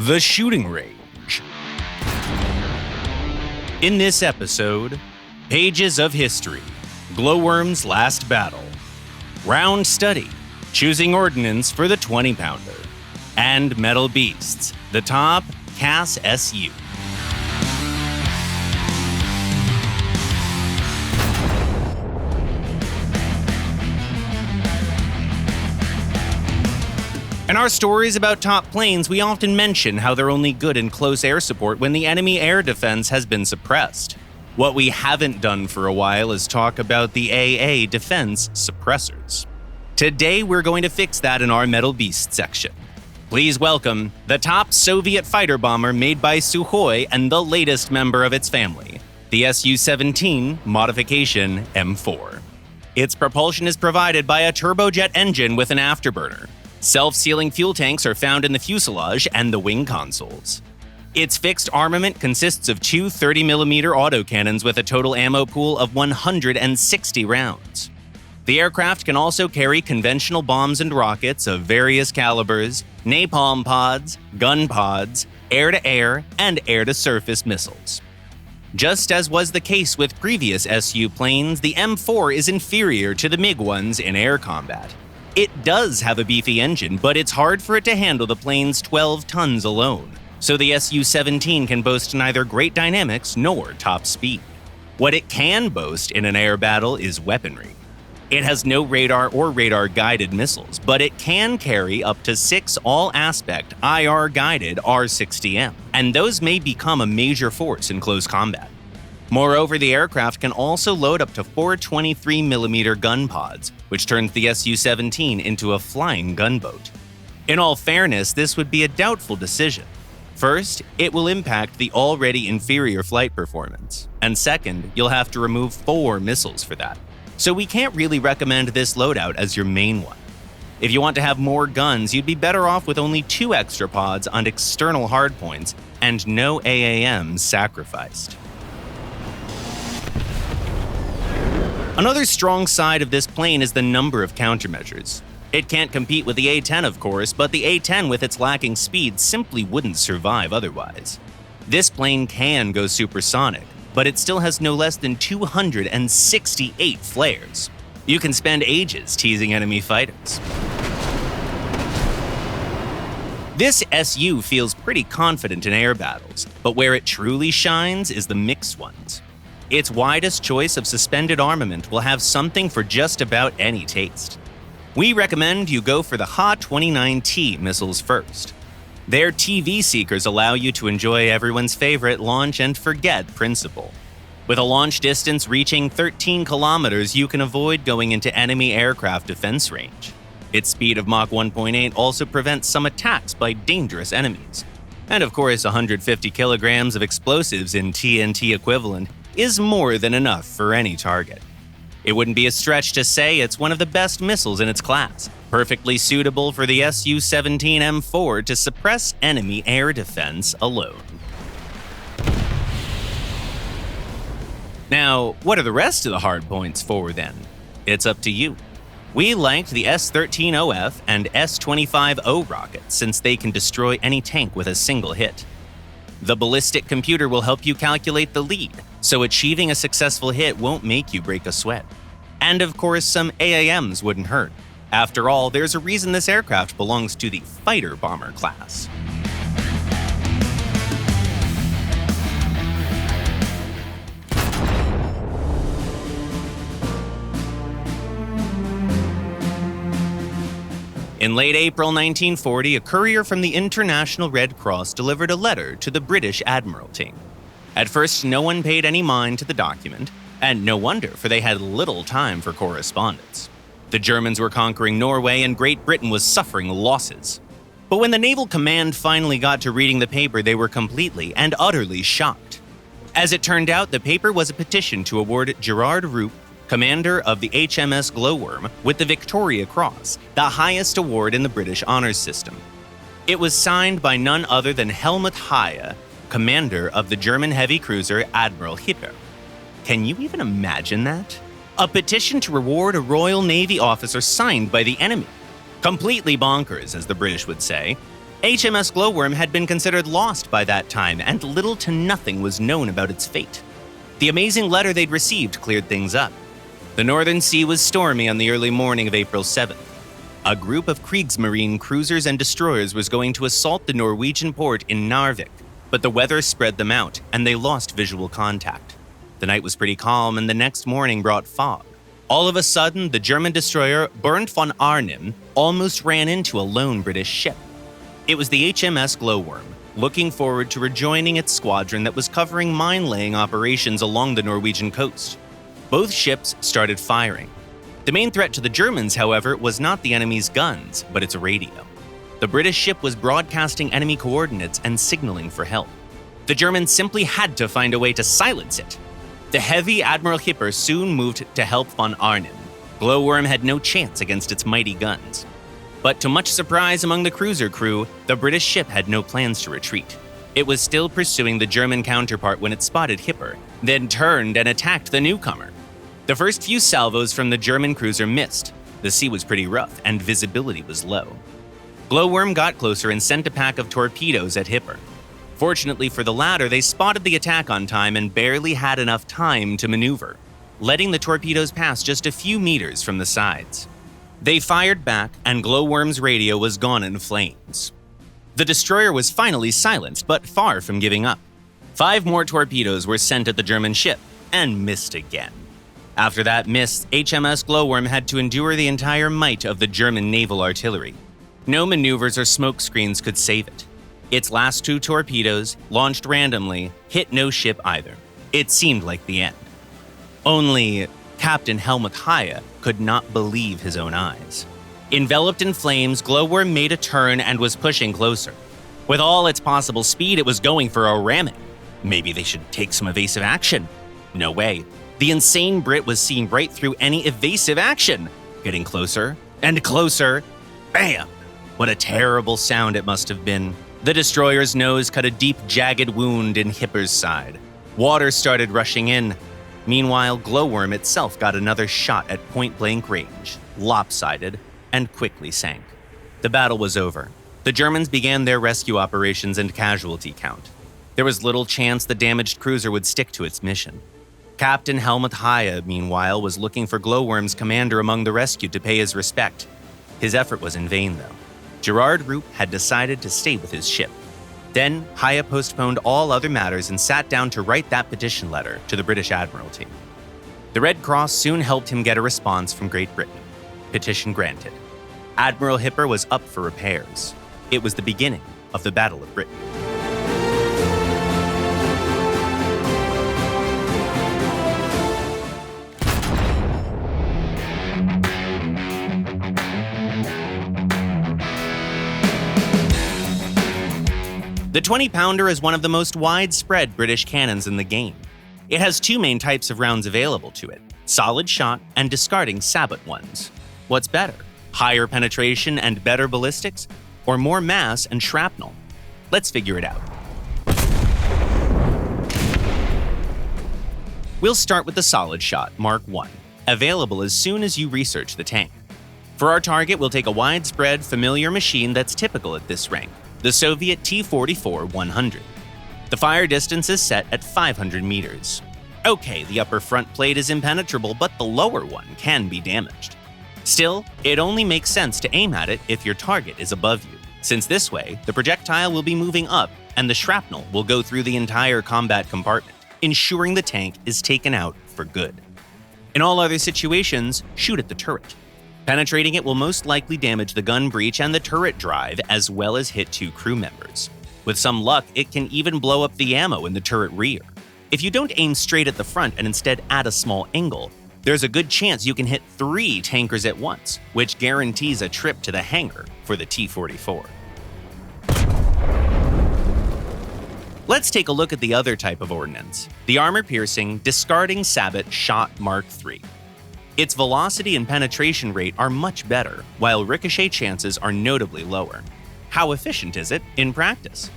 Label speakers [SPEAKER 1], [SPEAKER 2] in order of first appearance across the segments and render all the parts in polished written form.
[SPEAKER 1] The Shooting Range. In this episode, Pages of History, Glowworm's Last Battle, Round Study, Choosing Ordnance for the 20-pounder, and Metal Beasts, the top CAS Su. In our stories about top planes, we often mention how they're only good in close air support when the enemy air defense has been suppressed. What we haven't done for a while is talk about the AA defense suppressors. Today, we're going to fix that in our Metal Beast section. Please welcome the top Soviet fighter bomber made by Sukhoi and the latest member of its family, the Su-17 modification M4. Its propulsion is provided by a turbojet engine with an afterburner. Self-sealing fuel tanks are found in the fuselage and the wing consoles. Its fixed armament consists of two 30mm autocannons with a total ammo pool of 160 rounds. The aircraft can also carry conventional bombs and rockets of various calibers, napalm pods, gun pods, air-to-air, and air-to-surface missiles. Just as was the case with previous Su planes, the M4 is inferior to the MiG-1s in air combat. It does have a beefy engine, but it's hard for it to handle the plane's 12 tons alone, so the Su-17 can boast neither great dynamics nor top speed. What it can boast in an air battle is weaponry. It has no radar or radar-guided missiles, but it can carry up to 6 all-aspect IR-guided R-60M, and those may become a major force in close combat. Moreover, the aircraft can also load up to 4 23mm gun pods, which turns the Su-17 into a flying gunboat. In all fairness, this would be a doubtful decision. First, it will impact the already inferior flight performance, and second, you'll have to remove 4 missiles for that. So we can't really recommend this loadout as your main one. If you want to have more guns, you'd be better off with only 2 extra pods on external hardpoints and no AAMs sacrificed. Another strong side of this plane is the number of countermeasures. It can't compete with the A-10, of course, but the A-10 with its lacking speed simply wouldn't survive otherwise. This plane can go supersonic, but it still has no less than 268 flares. You can spend ages teasing enemy fighters. This Su feels pretty confident in air battles, but where it truly shines is the mixed ones. Its widest choice of suspended armament will have something for just about any taste. We recommend you go for the Ha-29T missiles first. Their TV seekers allow you to enjoy everyone's favorite launch and forget principle. With a launch distance reaching 13 kilometers, you can avoid going into enemy aircraft defense range. Its speed of Mach 1.8 also prevents some attacks by dangerous enemies. And of course, 150 kilograms of explosives in TNT equivalent is more than enough for any target. It wouldn't be a stretch to say it's one of the best missiles in its class, perfectly suitable for the Su-17 M4 to suppress enemy air defense alone. Now, what are the rest of the hardpoints for then? It's up to you. We liked the S-13OF and S-25O rockets since they can destroy any tank with a single hit. The ballistic computer will help you calculate the lead, so achieving a successful hit won't make you break a sweat. And of course, some AAMs wouldn't hurt. After all, there's a reason this aircraft belongs to the fighter bomber class. In late April 1940, a courier from the International Red Cross delivered a letter to the British Admiralty. At first, no one paid any mind to the document, and no wonder, for they had little time for correspondence. The Germans were conquering Norway, and Great Britain was suffering losses. But when the Naval Command finally got to reading the paper, they were completely and utterly shocked. As it turned out, the paper was a petition to award Gerard Roop, commander of the HMS Glowworm, with the Victoria Cross, the highest award in the British honors system. It was signed by none other than Helmut Haie, commander of the German heavy cruiser Admiral Hitler. Can you even imagine that? A petition to reward a Royal Navy officer signed by the enemy. Completely bonkers, as the British would say. HMS Glowworm had been considered lost by that time, and little to nothing was known about its fate. The amazing letter they'd received cleared things up. The Northern Sea was stormy on the early morning of April 7th. A group of Kriegsmarine cruisers and destroyers was going to assault the Norwegian port in Narvik, but the weather spread them out, and they lost visual contact. The night was pretty calm, and the next morning brought fog. All of a sudden, the German destroyer Bernd von Arnim almost ran into a lone British ship. It was the HMS Glowworm, looking forward to rejoining its squadron that was covering mine-laying operations along the Norwegian coast. Both ships started firing. The main threat to the Germans, however, was not the enemy's guns, but its radio. The British ship was broadcasting enemy coordinates and signaling for help. The Germans simply had to find a way to silence it. The heavy Admiral Hipper soon moved to help von Arnim. Glowworm had no chance against its mighty guns. But to much surprise among the cruiser crew, the British ship had no plans to retreat. It was still pursuing the German counterpart when it spotted Hipper, then turned and attacked the newcomer. The first few salvos from the German cruiser missed. The sea was pretty rough and visibility was low. Glowworm got closer and sent a pack of torpedoes at Hipper. Fortunately for the latter, they spotted the attack on time and barely had enough time to maneuver, letting the torpedoes pass just a few meters from the sides. They fired back, and Glowworm's radio was gone in flames. The destroyer was finally silenced, but far from giving up. 5 more torpedoes were sent at the German ship, and missed again. After that miss, HMS Glowworm had to endure the entire might of the German naval artillery. No maneuvers or smoke screens could save it. Its last 2 torpedoes, launched randomly, hit no ship either. It seemed like the end. Only Captain Helmut Haie could not believe his own eyes. Enveloped in flames, Glowworm made a turn and was pushing closer. With all its possible speed, it was going for a ramming. Maybe they should take some evasive action. No way. The insane Brit was seeing right through any evasive action. Getting closer and closer. Bam! What a terrible sound it must have been. The destroyer's nose cut a deep, jagged wound in Hipper's side. Water started rushing in. Meanwhile, Glowworm itself got another shot at point-blank range, lopsided, and quickly sank. The battle was over. The Germans began their rescue operations and casualty count. There was little chance the damaged cruiser would stick to its mission. Captain Helmut Haie, meanwhile, was looking for Glowworm's commander among the rescued to pay his respect. His effort was in vain, though. Gerard Roop had decided to stay with his ship. Then, Haie postponed all other matters and sat down to write that petition letter to the British Admiralty. The Red Cross soon helped him get a response from Great Britain. Petition granted. Admiral Hipper was up for repairs. It was the beginning of the Battle of Britain. The 20-pounder is one of the most widespread British cannons in the game. It has 2 main types of rounds available to it, solid shot and discarding sabot ones. What's better, higher penetration and better ballistics, or more mass and shrapnel? Let's figure it out. We'll start with the solid shot, Mark I, available as soon as you research the tank. For our target, we'll take a widespread, familiar machine that's typical at this rank, the Soviet T-44-100. The fire distance is set at 500 meters. Okay, the upper front plate is impenetrable, but the lower one can be damaged. Still, it only makes sense to aim at it if your target is above you, since this way, the projectile will be moving up and the shrapnel will go through the entire combat compartment, ensuring the tank is taken out for good. In all other situations, shoot at the turret. Penetrating it will most likely damage the gun breech and the turret drive, as well as hit 2 crew members. With some luck, it can even blow up the ammo in the turret rear. If you don't aim straight at the front and instead add a small angle, there's a good chance you can hit 3 tankers at once, which guarantees a trip to the hangar for the T-44. Let's take a look at the other type of ordnance, the armor-piercing, discarding sabot shot Mark III. Its velocity and penetration rate are much better, while ricochet chances are notably lower. How efficient is it in practice?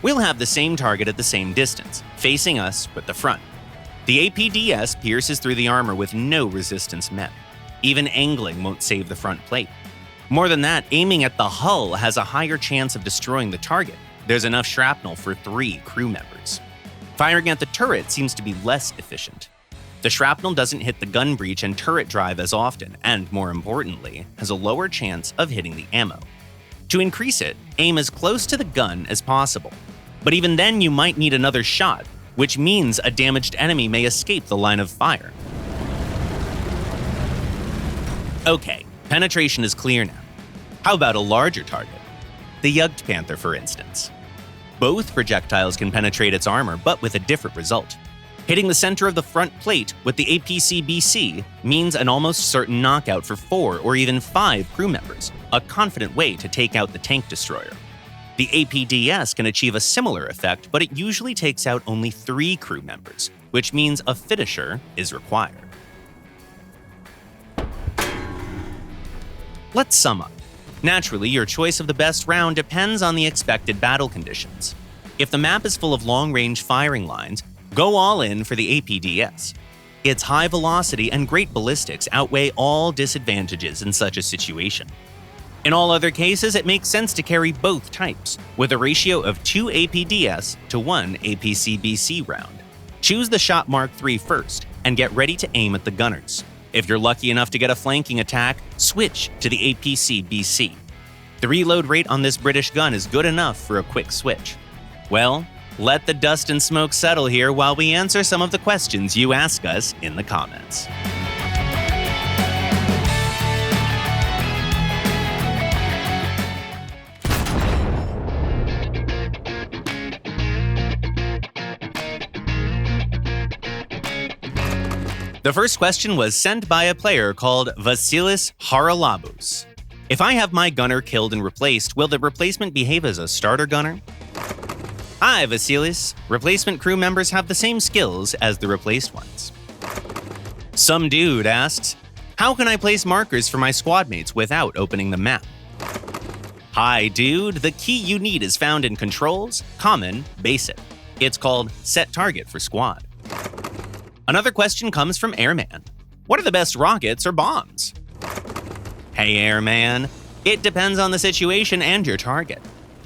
[SPEAKER 1] We'll have the same target at the same distance, facing us with the front. The APDS pierces through the armor with no resistance met. Even angling won't save the front plate. More than that, aiming at the hull has a higher chance of destroying the target. There's enough shrapnel for 3 crew members. Firing at the turret seems to be less efficient. The shrapnel doesn't hit the gun breech and turret drive as often, and more importantly, has a lower chance of hitting the ammo. To increase it, aim as close to the gun as possible. But even then, you might need another shot, which means a damaged enemy may escape the line of fire. Okay, penetration is clear now. How about a larger target? The Yugged Panther, for instance. Both projectiles can penetrate its armor, but with a different result. Hitting the center of the front plate with the APC-BC means an almost certain knockout for 4 or even 5 crew members, a confident way to take out the tank destroyer. The APDS can achieve a similar effect, but it usually takes out only 3 crew members, which means a finisher is required. Let's sum up. Naturally, your choice of the best round depends on the expected battle conditions. If the map is full of long-range firing lines, go all in for the APDS. Its high velocity and great ballistics outweigh all disadvantages in such a situation. In all other cases, it makes sense to carry both types, with a ratio of 2 APDS to 1 APC-BC round. Choose the Shot Mark III first, and get ready to aim at the gunners. If you're lucky enough to get a flanking attack, switch to the APC-BC. The reload rate on this British gun is good enough for a quick switch. Well, let the dust and smoke settle here while we answer some of the questions you ask us in the comments. The first question was sent by a player called Vasilis Haralabous. If I have my gunner killed and replaced, will the replacement behave as a starter gunner? Hi, Vasilis. Replacement crew members have the same skills as the replaced ones. Some dude asks, how can I place markers for my squad mates without opening the map? Hi, dude. The key you need is found in Controls, Common, Basic. It's called Set Target for Squad. Another question comes from Airman. What are the best rockets or bombs? Hey, Airman. It depends on the situation and your target.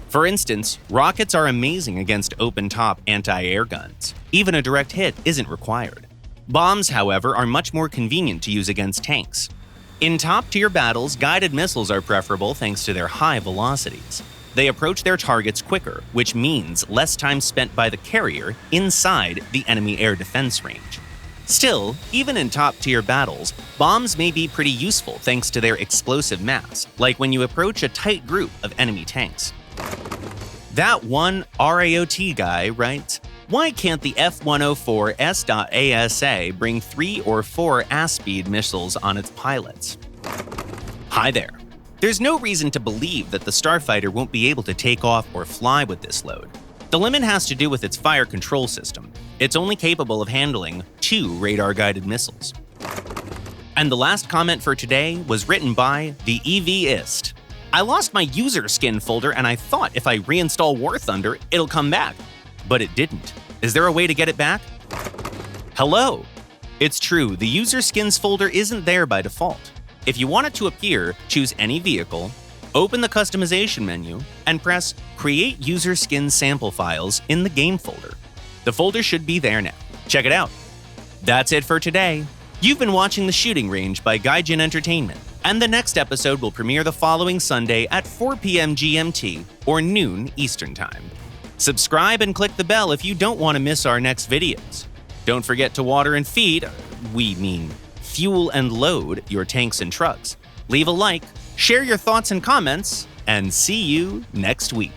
[SPEAKER 1] For instance, rockets are amazing against open-top anti-air guns. Even a direct hit isn't required. Bombs, however, are much more convenient to use against tanks. In top-tier battles, guided missiles are preferable thanks to their high velocities. They approach their targets quicker, which means less time spent by the carrier inside the enemy air defense range. Still, even in top-tier battles, bombs may be pretty useful thanks to their explosive mass, like when you approach a tight group of enemy tanks. That one RAOT guy writes, why can't the F-104 S.ASA bring 3 or 4 AS-speed missiles on its pilots? Hi there. There's no reason to believe that the Starfighter won't be able to take off or fly with this load. The limit has to do with its fire control system. It's only capable of handling 2 radar-guided missiles. And the last comment for today was written by the EVist. I lost my user skin folder and I thought if I reinstall War Thunder, it'll come back. But it didn't. Is there a way to get it back? Hello! It's true, the user skins folder isn't there by default. If you want it to appear, choose any vehicle, open the customization menu, and press Create User Skin Sample Files in the Game folder. The folder should be there now. Check it out. That's it for today. You've been watching The Shooting Range by Gaijin Entertainment, and the next episode will premiere the following Sunday at 4 p.m. GMT or noon Eastern Time. Subscribe and click the bell if you don't want to miss our next videos. Don't forget to water and feed, fuel and load your tanks and trucks. Leave a like, share your thoughts and comments, and see you next week.